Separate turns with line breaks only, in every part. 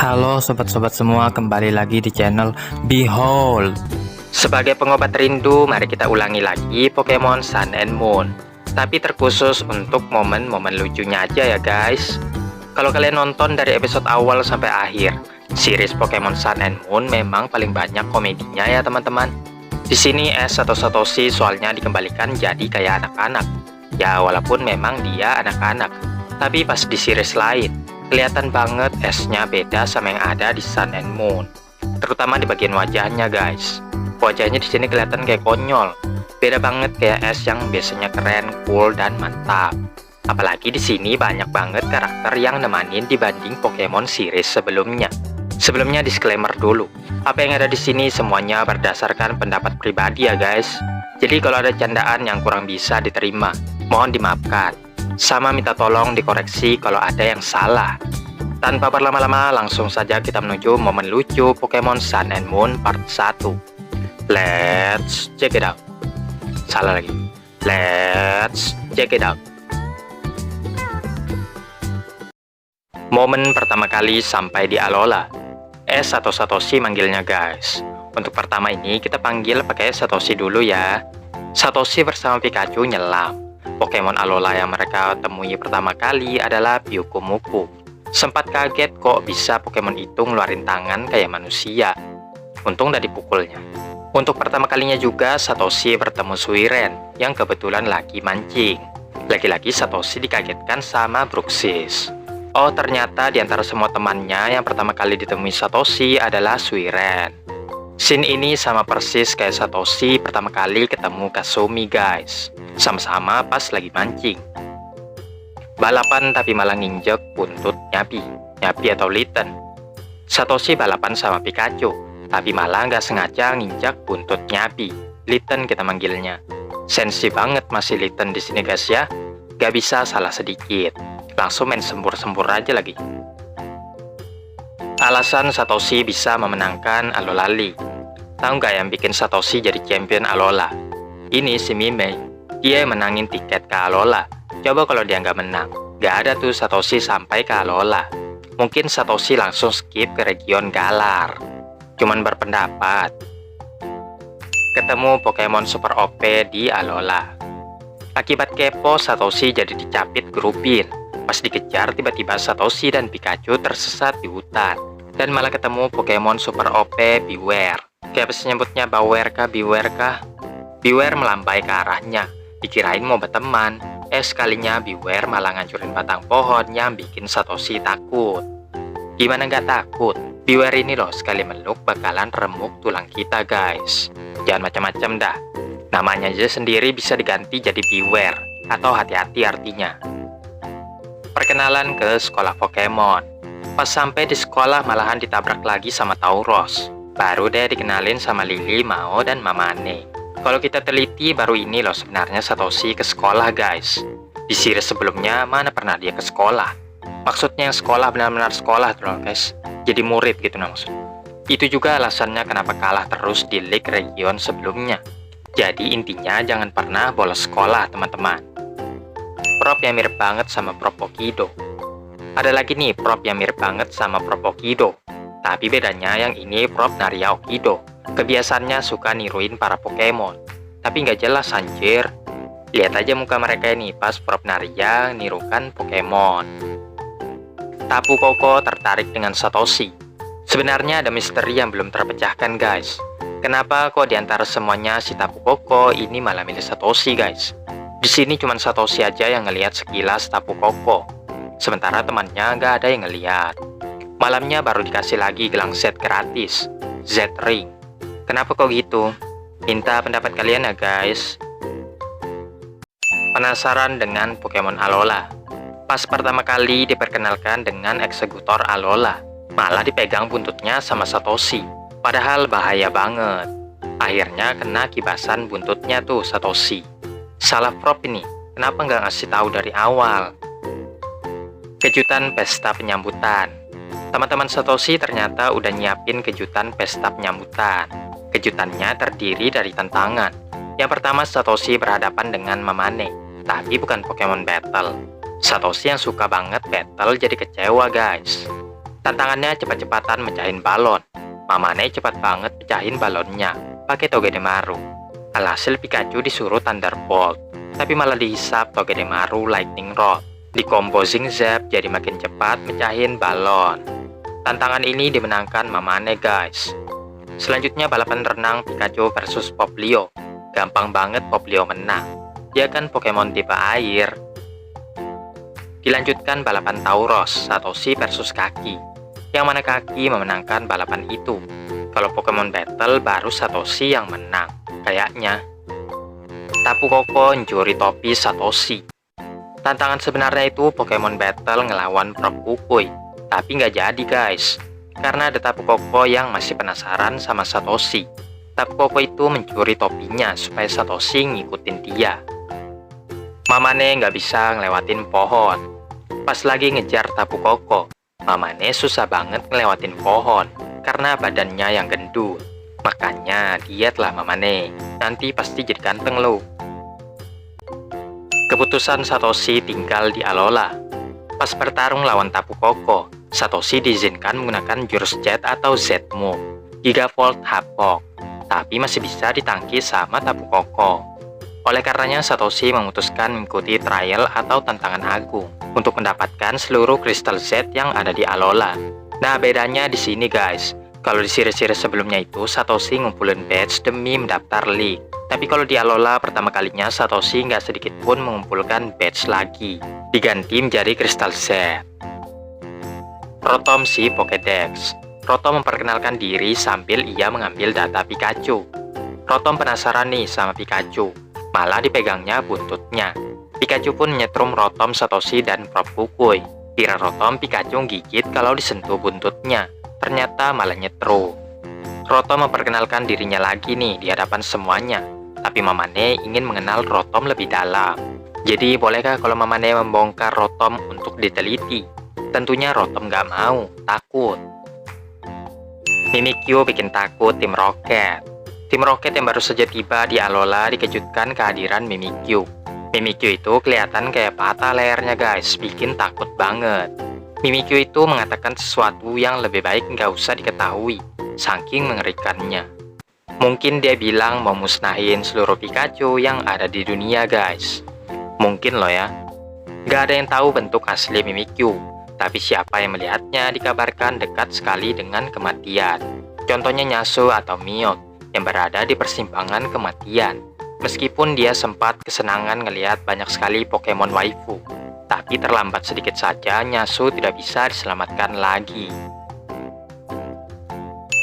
Halo sobat-sobat semua, kembali lagi di channel Behold. Sebagai pengobat rindu, mari kita ulangi lagi Pokemon Sun and Moon. Tapi terkhusus untuk momen-momen lucunya aja ya guys. Kalau kalian nonton dari episode awal sampai akhir, series Pokemon Sun and Moon memang paling banyak komedinya ya teman-teman. Di sini Ash atau Satoshi soalnya dikembalikan jadi kayak anak-anak. Ya walaupun memang dia anak-anak, tapi pas di series lain kelihatan banget Ash-nya beda sama yang ada di Sun and Moon. Terutama di bagian wajahnya guys. Wajahnya di sini kelihatan kayak konyol. Beda banget kayak Ash yang biasanya keren, cool, dan mantap. Apalagi di sini banyak banget karakter yang nemanin dibanding Pokemon series sebelumnya. Sebelumnya disclaimer dulu. Apa yang ada di sini semuanya berdasarkan pendapat pribadi ya guys. Jadi kalau ada candaan yang kurang bisa diterima, mohon dimaafkan. Sama minta tolong dikoreksi kalau ada yang salah. Tanpa berlama-lama, langsung saja kita menuju momen lucu Pokemon Sun and Moon part 1. Let's check it out. Salah lagi. Let's check it out. Momen pertama kali sampai di Alola. Ash atau Satoshi manggilnya guys. Untuk pertama ini kita panggil pakai Satoshi dulu ya. Satoshi bersama Pikachu nyelam. Pokemon Alola yang mereka temui pertama kali adalah Pyukumuku. Sempat kaget kok bisa Pokemon itu ngeluarin tangan kayak manusia. Untung udah dipukulnya. Untuk pertama kalinya juga Satoshi bertemu Suiren yang kebetulan lagi mancing. Lagi-lagi Satoshi dikagetkan sama Bruxis. Oh ternyata di antara semua temannya yang pertama kali ditemui Satoshi adalah Suiren. Scene ini sama persis kayak Satoshi pertama kali ketemu Kasumi guys. Sama-sama pas lagi mancing. Balapan tapi malah nginjek buntut Nyapi atau Litten. Satoshi balapan sama Pikachu, tapi malah nggak sengaja nginjak buntut Nyapi. Litten kita manggilnya. Sensi banget masih Litten di sini guys ya. Gak bisa salah sedikit. Langsung main sembur-sembur aja lagi. Alasan Satoshi bisa memenangkan Alola League. Tahu nggak yang bikin Satoshi jadi champion Alola? Ini si Mimei. Dia menangin tiket ke Alola. Coba kalau dia nggak menang, nggak ada tuh Satoshi sampai ke Alola. Mungkin Satoshi langsung skip ke region Galar. Cuman berpendapat. Ketemu Pokemon Super OP di Alola. Akibat kepo, Satoshi jadi dicapit Grupin. Pas dikejar, tiba-tiba Satoshi dan Pikachu tersesat di hutan. Dan malah ketemu Pokemon Super OP Bewear. Kayak apa sih nyebutnya, Beware kah? Bewear melambai ke arahnya. Dikirain mau berteman. Sekalinya Bewear malah ngancurin batang pohon yang bikin Satoshi takut. Gimana nggak takut? Bewear ini loh sekali meluk bakalan remuk tulang kita guys. Jangan macam-macam dah. Namanya aja sendiri bisa diganti jadi Bewear. Atau hati-hati artinya. Perkenalan ke sekolah Pokemon. Pas sampai di sekolah malahan ditabrak lagi sama Tauros. Baru deh dikenalin sama Lily, Mao, dan Mamane. Kalau kita teliti, baru ini loh sebenarnya Satoshi ke sekolah guys. Di series sebelumnya mana pernah dia ke sekolah. Maksudnya yang sekolah benar-benar sekolah tuh loh guys. Jadi murid gitu nah maksud. Itu juga alasannya kenapa kalah terus di League Region sebelumnya. Jadi intinya jangan pernah bolos sekolah teman-teman. Prop yang mirip banget sama Prop Okido. Ada lagi nih prop yang mirip banget sama Prop Okido. Tapi bedanya yang ini Prop Naria Okido. Kebiasaannya suka niruin para Pokemon. Tapi nggak jelas anjir. Lihat aja muka mereka ini pas Prop Naria nirukan Pokemon. Tapu Koko tertarik dengan Satoshi. Sebenarnya ada misteri yang belum terpecahkan guys. Kenapa kok diantara semuanya si Tapu Koko ini malah milih Satoshi guys? Di sini cuma Satoshi aja yang ngelihat sekilas Tapu Koko. Sementara temannya nggak ada yang ngelihat. Malamnya baru dikasih lagi gelang set gratis, Z-Ring. Kenapa kok gitu? Minta pendapat kalian ya guys. Penasaran dengan Pokemon Alola? Pas pertama kali diperkenalkan dengan eksekutor Alola, malah dipegang buntutnya sama Satoshi. Padahal bahaya banget. Akhirnya kena kibasan buntutnya tuh Satoshi. Salah prop ini, kenapa nggak ngasih tahu dari awal? Kejutan pesta penyambutan. Teman-teman Satoshi ternyata udah nyiapin kejutan pesta penyambutan. Kejutannya terdiri dari tantangan. Yang pertama Satoshi berhadapan dengan Mamane, tapi bukan Pokemon Battle. Satoshi yang suka banget battle jadi kecewa guys. Tantangannya cepat-cepatan mecahin balon. Mamane cepat banget pecahin balonnya pakai Togedemaru. Alhasil Pikachu disuruh Thunderbolt, tapi malah dihisap Togedemaru Lightning Rod. Di composing Zap jadi makin cepat mecahin balon. Tantangan ini dimenangkan Mamane guys. Selanjutnya balapan renang Pikachu versus Poplio. Gampang banget Poplio menang. Dia kan Pokemon tipe air. Dilanjutkan balapan Tauros, Satoshi versus Kaki. Yang mana Kaki memenangkan balapan itu. Kalau Pokemon Battle baru Satoshi yang menang. Kayaknya. Tapu Koko mencuri topi Satoshi. Tantangan sebenarnya itu Pokemon Battle ngelawan Prof Kukui, tapi nggak jadi guys, karena ada Tapu Koko yang masih penasaran sama Satoshi. Tapu Koko itu mencuri topinya supaya Satoshi ngikutin dia. Mamane nggak bisa ngelewatin pohon. Pas lagi ngejar Tapu Koko, Mamane susah banget ngelewatin pohon karena badannya yang gendut. Makanya dietlah Mamane, nanti pasti jadi ganteng loh. Keputusan Satoshi tinggal di Alola. Pas bertarung lawan Tapu Koko, Satoshi diizinkan menggunakan jurus Jet atau Z-Move, Gigavolt Hapok, tapi masih bisa ditangkis sama Tapu Koko. Oleh karenanya Satoshi memutuskan mengikuti trial atau tantangan agung untuk mendapatkan seluruh kristal Z yang ada di Alola. Nah bedanya di sini guys, kalau di seri-seri sebelumnya itu Satoshi ngumpulin badge demi mendaftar league. Tapi kalau di Alola pertama kalinya Satoshi nggak sedikit pun mengumpulkan badge lagi. Diganti menjadi kristal Z. Rotom si Pokédex. Rotom memperkenalkan diri sambil ia mengambil data Pikachu. Rotom penasaran nih sama Pikachu. Malah dipegangnya buntutnya. Pikachu pun menyetrum Rotom Satoshi dan Prof Kukui. Kira Rotom Pikachu gigit kalau disentuh buntutnya. Ternyata malah nyetrum. Rotom memperkenalkan dirinya lagi nih di hadapan semuanya. Tapi Mamane ingin mengenal Rotom lebih dalam. Jadi bolehkah kalau Mamane membongkar Rotom untuk diteliti? Tentunya Rotom nggak mau, takut. Mimikyu bikin takut tim Rocket. Tim Rocket yang baru saja tiba di Alola dikejutkan kehadiran Mimikyu. Mimikyu itu kelihatan kayak patah lehernya guys, bikin takut banget. Mimikyu itu mengatakan sesuatu yang lebih baik nggak usah diketahui, saking mengerikannya. Mungkin dia bilang mau musnahin seluruh Pikachu yang ada di dunia guys. Mungkin loh ya. Gak ada yang tahu bentuk asli Mimikyu, tapi siapa yang melihatnya dikabarkan dekat sekali dengan kematian. Contohnya Nyasu atau Miot yang berada di persimpangan kematian. Meskipun dia sempat kesenangan ngelihat banyak sekali Pokemon waifu, tapi terlambat sedikit saja Nyasu tidak bisa diselamatkan lagi.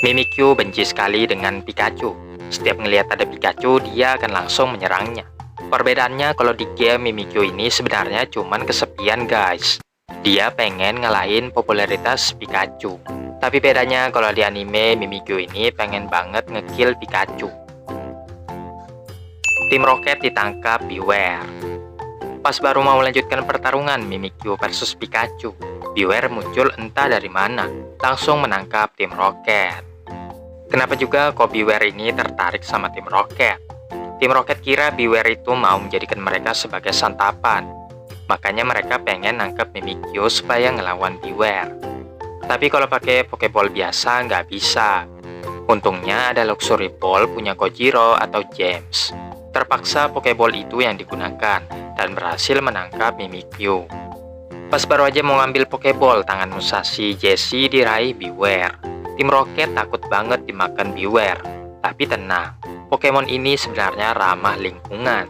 Mimikyu benci sekali dengan Pikachu. Setiap melihat ada Pikachu, dia akan langsung menyerangnya. Perbedaannya kalau di game Mimikyu ini sebenarnya cuman kesepian guys. Dia pengen ngalahin popularitas Pikachu. Tapi bedanya kalau di anime Mimikyu ini pengen banget ngekill Pikachu. Tim Rocket ditangkap Bewear. Pas baru mau melanjutkan pertarungan Mimikyu versus Pikachu, Bewear muncul entah dari mana, langsung menangkap tim Rocket. Kenapa juga kok Bewear ini tertarik sama tim Rocket? Tim Rocket kira Bewear itu mau menjadikan mereka sebagai santapan. Makanya mereka pengen nangkep Mimikyu supaya ngelawan Bewear. Tapi kalau pakai Pokeball biasa nggak bisa. Untungnya ada Luxury Ball punya Kojiro atau James. Terpaksa Pokeball itu yang digunakan dan berhasil menangkap Mimikyu. Pas baru aja mau ngambil Pokeball, tangan Musashi Jessie diraih Bewear. Tim Rocket takut banget dimakan Bewear. Tapi tenang, Pokemon ini sebenarnya ramah lingkungan.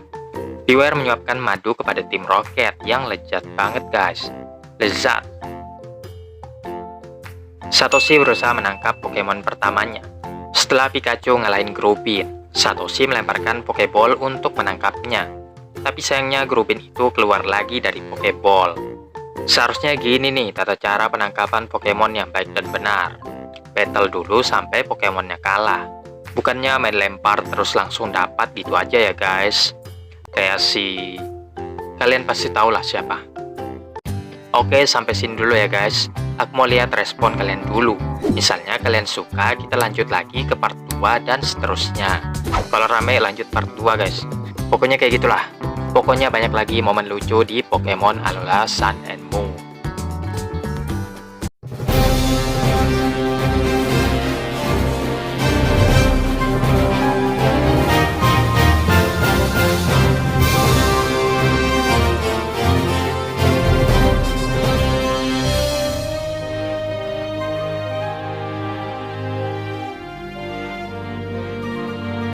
Bewear menyuapkan madu kepada tim Rocket yang lezat banget guys. Lezat. Satoshi berusaha menangkap Pokemon pertamanya. Setelah Pikachu ngalahin Grubin, Satoshi melemparkan Pokeball untuk menangkapnya. Tapi sayangnya Grubin itu keluar lagi dari Pokeball. Seharusnya gini nih tata cara penangkapan Pokemon yang baik dan benar. Battle dulu sampai Pokemonnya kalah. Bukannya main lempar terus langsung dapat gitu aja ya guys. Kayak si... Kalian pasti tahu lah siapa. Oke, sampai sini dulu ya guys. Aku mau lihat respon kalian dulu. Misalnya kalian suka, kita lanjut lagi ke part 2 dan seterusnya. Kalau rame lanjut part 2 guys. Pokoknya kayak gitulah. Pokoknya banyak lagi momen lucu di Pokemon Alola Sun and Moon.